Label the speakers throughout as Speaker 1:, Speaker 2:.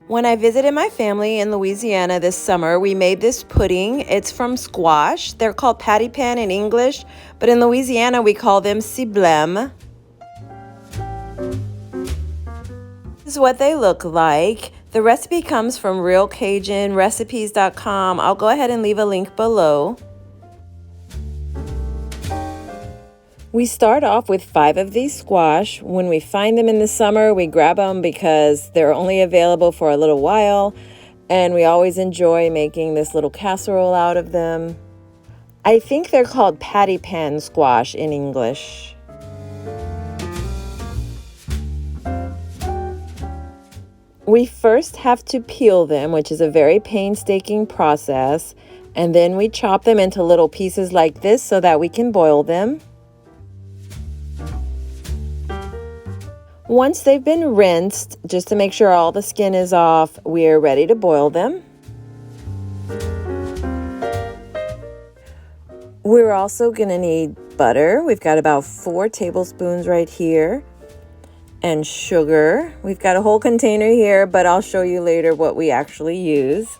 Speaker 1: When I visited my family in Louisiana this summer, we made this pudding. It's from squash. They're called Paddy Pan in English, but in Louisiana we call them Cibleme. This is what they look like. The recipe comes from Real Cajun recipes.com. I'll go ahead and leave a link below. We start off with 5 of these squash. When we find them in the summer, we grab them because they're only available for a little while, and we always enjoy making this little casserole out of them. I think they're called Paddy Pan Squash in English. We first have to peel them, which is a very painstaking process, and then we chop them into little pieces like this so that we can boil them. Once they've been rinsed, just to make sure all the skin is off, we are ready to boil them. We're also going to need butter. We've got about 4 tablespoons right here. And sugar. We've got a whole container here, but I'll show you later what we actually use.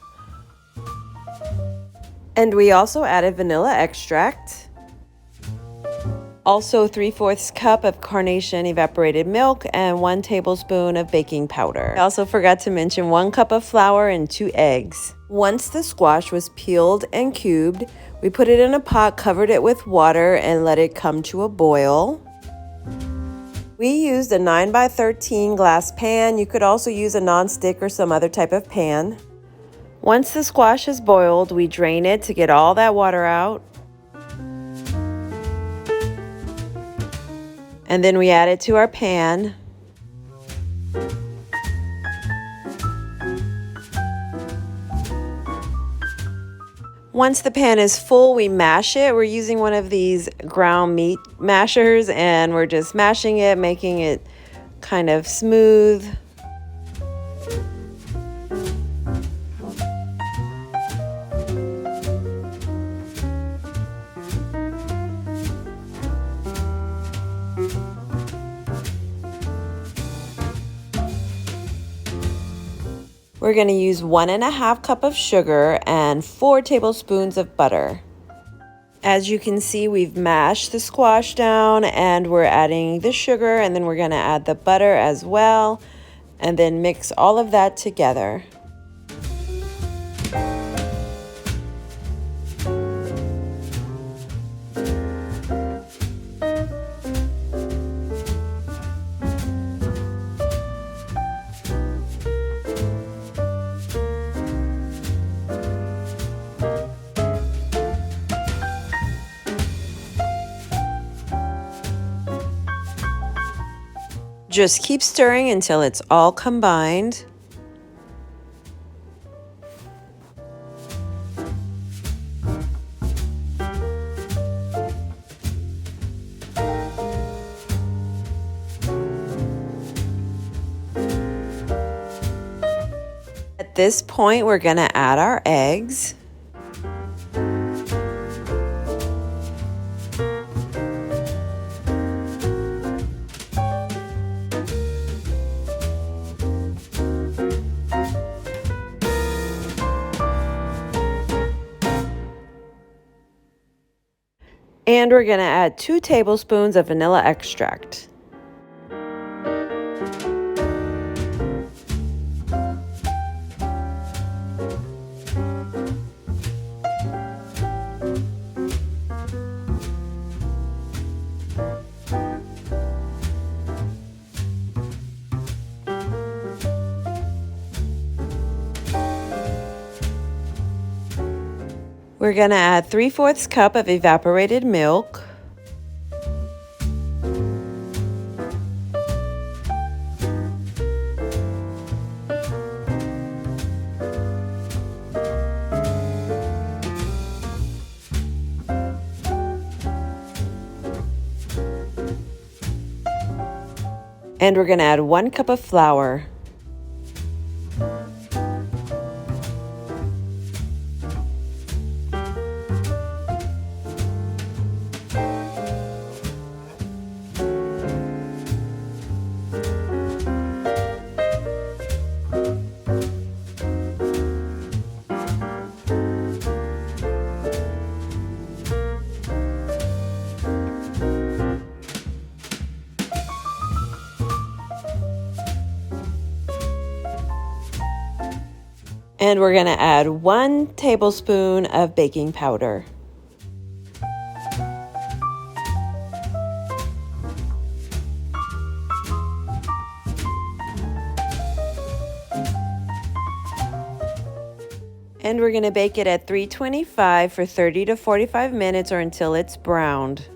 Speaker 1: And we also added vanilla extract. Also 3/4 cup of carnation evaporated milk and 1 tablespoon of baking powder. I also forgot to mention 1 cup of flour and 2 eggs. Once the squash was peeled and cubed, we put it in a pot, covered it with water, and let it come to a boil. We used a 9x13 glass pan. You could also use a non-stick or some other type of pan. Once the squash is boiled, we drain it to get all that water out. And then we add it to our pan. Once the pan is full, we mash it. We're using one of these ground meat mashers, and we're just mashing it, making it kind of smooth. We're going to use 1½ cup of sugar and 4 tablespoons of butter. As you can see, we've mashed the squash down and we're adding the sugar, and then we're going to add the butter as well, and then mix all of that together. Just keep stirring until it's all combined. At this point, we're going to add our eggs. And we're going to add 2 tablespoons of vanilla extract. We're going to add 3/4 cup of evaporated milk. And we're going to add 1 cup of flour. And we're going to add 1 tablespoon of baking powder. And we're going to bake it at 325 for 30 to 45 minutes or until it's browned.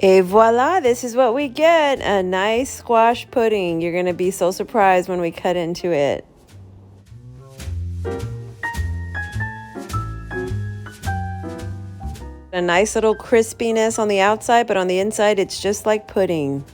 Speaker 1: Et voila, this is what we get, a nice squash pudding. You're going to be so surprised when we cut into it. A nice little crispiness on the outside, but on the inside it's just like pudding.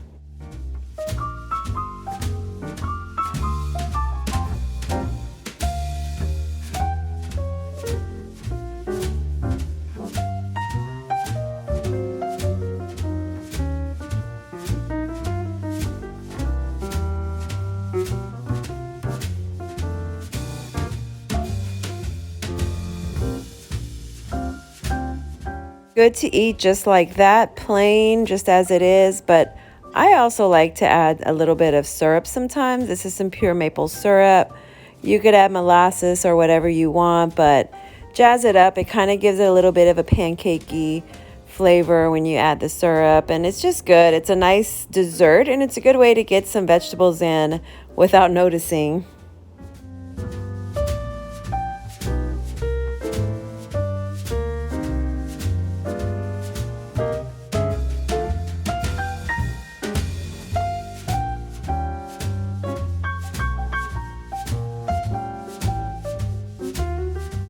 Speaker 1: Good to eat just like that, plain, just as it is, but I also like to add a little bit of syrup sometimes. This is some pure maple syrup. You could add molasses or whatever you want, but jazz it up. It kind of gives it a little bit of a pancakey flavor when you add the syrup, and it's just good. It's a nice dessert, and it's a good way to get some vegetables in without noticing.